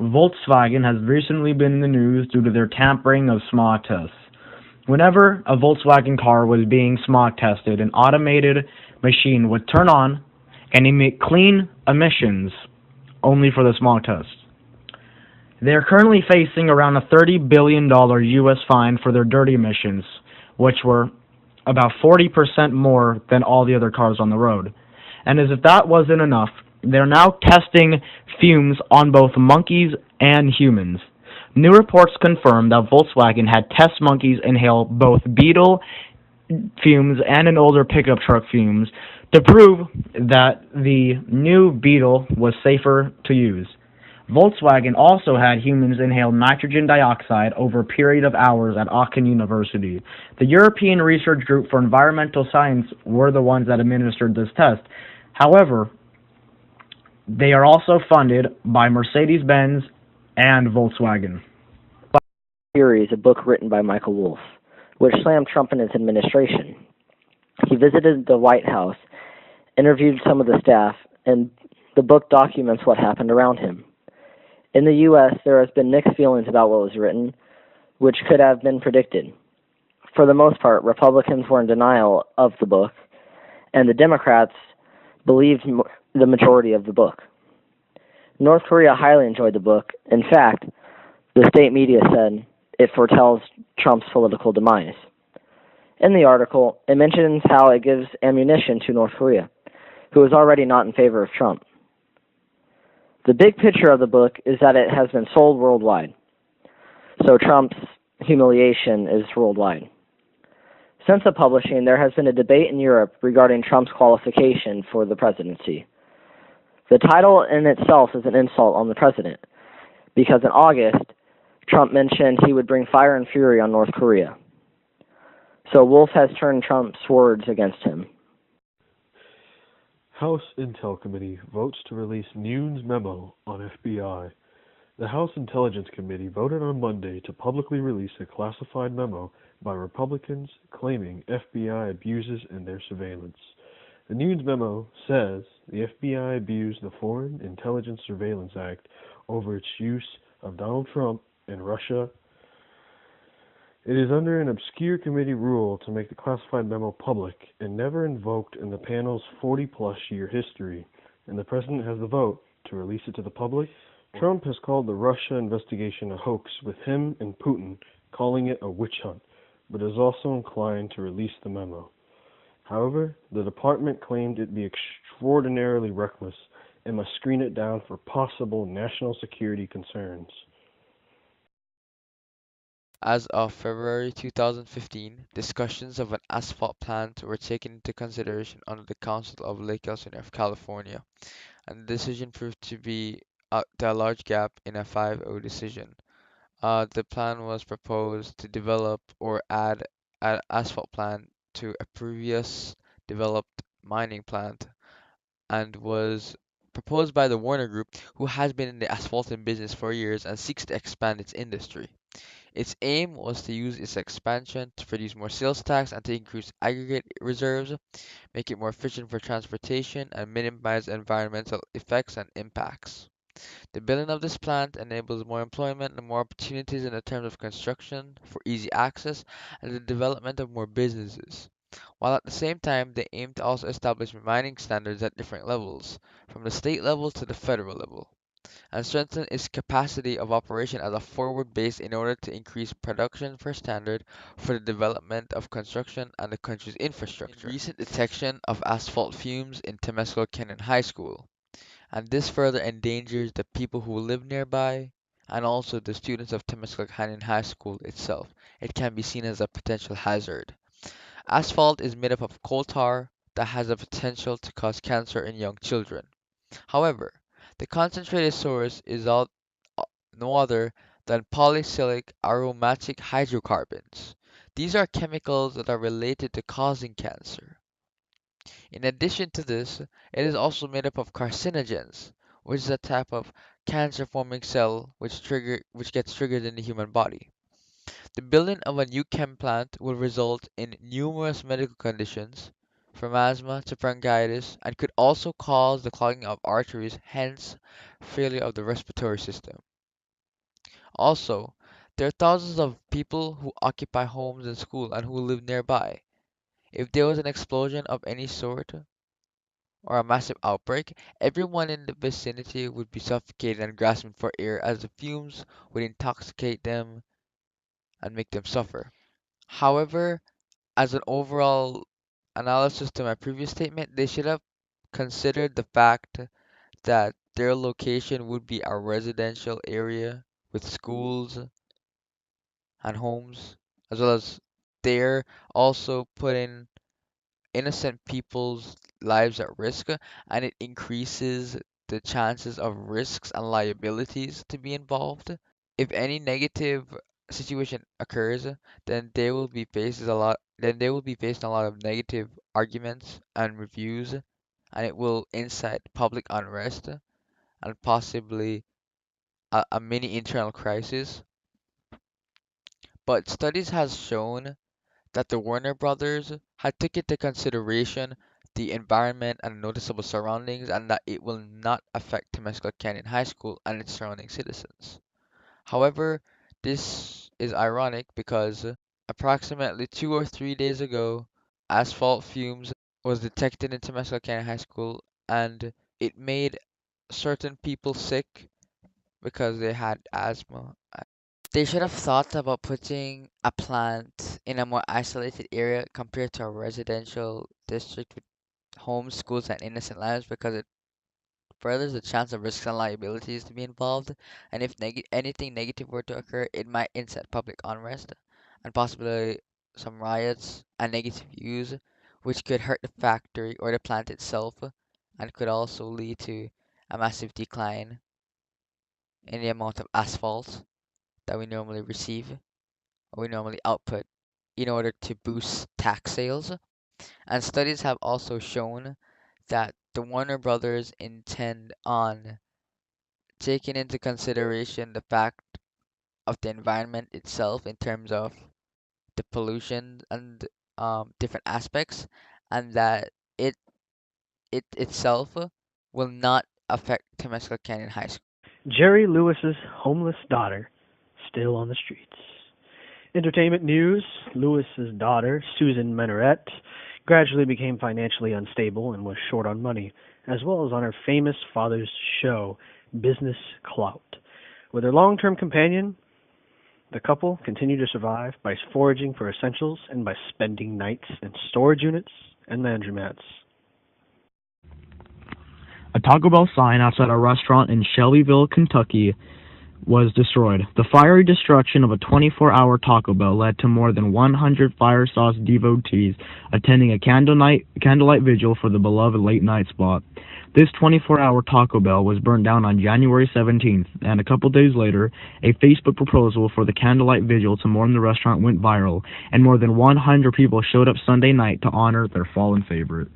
Volkswagen has recently been in the news due to their tampering of smog tests. Whenever a Volkswagen car was being smog tested, an automated machine would turn on and emit clean emissions only for the smog test. They are currently facing around a $30 billion US fine for their dirty emissions, which were about 40% more than all the other cars on the road. And as if that wasn't enough, they're now testing fumes on both monkeys and humans. New reports confirm that Volkswagen had test monkeys inhale both Beetle fumes and an older pickup truck fumes to prove that the new Beetle was safer to use. Volkswagen also had humans inhale nitrogen dioxide over a period of hours at Aachen University. The European Research Group for Environmental Science were the ones that administered this test. However, they are also funded by Mercedes-Benz and Volkswagen. Series, a book written by Michael Wolfe, which slammed Trump and his administration. He visited the White House, interviewed some of the staff, and the book documents what happened around him. In the U.S., there has been mixed feelings about what was written, which could have been predicted. For the most part, Republicans were in denial of the book, and the Democrats believed the majority of the book. North Korea highly enjoyed the book. In fact, the state media said it foretells Trump's political demise. In the article, it mentions how it gives ammunition to North Korea, who is already not in favor of Trump. The big picture of the book is that it has been sold worldwide, so Trump's humiliation is worldwide. Since the publishing, there has been a debate in Europe regarding Trump's qualification for the presidency. The title in itself is an insult on the president, because in August, Trump mentioned he would bring fire and fury on North Korea. So Wolfe has turned Trump's words against him. House Intel Committee votes to release Nunes memo on FBI. The House Intelligence Committee voted on Monday to publicly release a classified memo by Republicans claiming FBI abuses in their surveillance. The Nunes memo says the FBI abused the Foreign Intelligence Surveillance Act over its use of Donald Trump and Russia. It is under an obscure committee rule to make the classified memo public and never invoked in the panel's 40-plus year history, and the president has the vote to release it to the public. Trump has called the Russia investigation a hoax, with him and Putin calling it a witch hunt, but is also inclined to release the memo. However, the department claimed it be extraordinarily reckless and must screen it down for possible national security concerns. As of February 2015, discussions of an asphalt plant were taken into consideration under the Council of Lake Elsinore of California, and the decision proved to be a large gap in a 5-0 decision. The plan was proposed to develop or add an asphalt plant to a previous developed mining plant and was proposed by the Warner Group, who has been in the asphalting business for years and seeks to expand its industry. Its aim was to use its expansion to produce more sales tax and to increase aggregate reserves, make it more efficient for transportation, and minimize environmental effects and impacts. The building of this plant enables more employment and more opportunities in the terms of construction for easy access and the development of more businesses, while at the same time they aim to also establish mining standards at different levels, from the state level to the federal level, and strengthen its capacity of operation as a forward base in order to increase production per standard for the development of construction and the country's infrastructure. Recent detection of asphalt fumes in Temescal Canyon High School, and this further endangers the people who live nearby and also the students of Temescal Canyon High School itself. It can be seen as a potential hazard. Asphalt is made up of coal tar that has the potential to cause cancer in young children. However, the concentrated source is no other than polycyclic aromatic hydrocarbons. These are chemicals that are related to causing cancer. In addition to this, it is also made up of carcinogens, which is a type of cancer-forming cell which gets triggered in the human body. The building of a new chem plant will result in numerous medical conditions, from asthma to bronchitis, and could also cause the clogging of arteries, hence failure of the respiratory system. Also, there are thousands of people who occupy homes and schools and who live nearby. If there was an explosion of any sort or a massive outbreak, everyone in the vicinity would be suffocated and grasping for air as the fumes would intoxicate them and make them suffer. However, as an overall analysis to my previous statement, they should have considered the fact that their location would be a residential area with schools and homes, as well as they're also putting innocent people's lives at risk, and it increases the chances of risks and liabilities to be involved. If any negative situation occurs, then they will be facing a lot of negative arguments and reviews, and it will incite public unrest and possibly a mini internal crisis. But studies has shown that the Warner Brothers had taken into consideration the environment and noticeable surroundings and that it will not affect Temescal Canyon High School and its surrounding citizens. However, this is ironic because approximately 2 or 3 days ago, asphalt fumes was detected in Temescal Canyon High School and it made certain people sick because they had asthma. They should have thought about putting a plant in a more isolated area compared to a residential district with homes, schools, and innocent lives because it furthers the chance of risks and liabilities to be involved. And if anything negative were to occur, it might incite public unrest and possibly some riots and negative views, which could hurt the factory or the plant itself and could also lead to a massive decline in the amount of asphalt that we normally receive or we normally output in order to boost tax sales. And studies have also shown that the Warner Brothers intend on taking into consideration the fact of the environment itself in terms of the pollution and different aspects, and that it it itself will not affect Temescal Canyon High School. Jerry Lewis's homeless daughter still on the streets. Entertainment news: Lewis's daughter, Susan Minaret, gradually became financially unstable and was short on money, as well as on her famous father's show, Business Clout. With her long-term companion, the couple continued to survive by foraging for essentials and by spending nights in storage units and laundromats. A Taco Bell sign outside a restaurant in Shelbyville, Kentucky, was destroyed. The fiery destruction of a 24-hour Taco Bell led to more than 100 fire sauce devotees attending a candlelight vigil for the beloved late-night spot. This 24-hour Taco Bell was burned down on January 17th, and a couple days later, a Facebook proposal for the candlelight vigil to mourn the restaurant went viral, and more than 100 people showed up Sunday night to honor their fallen favorite.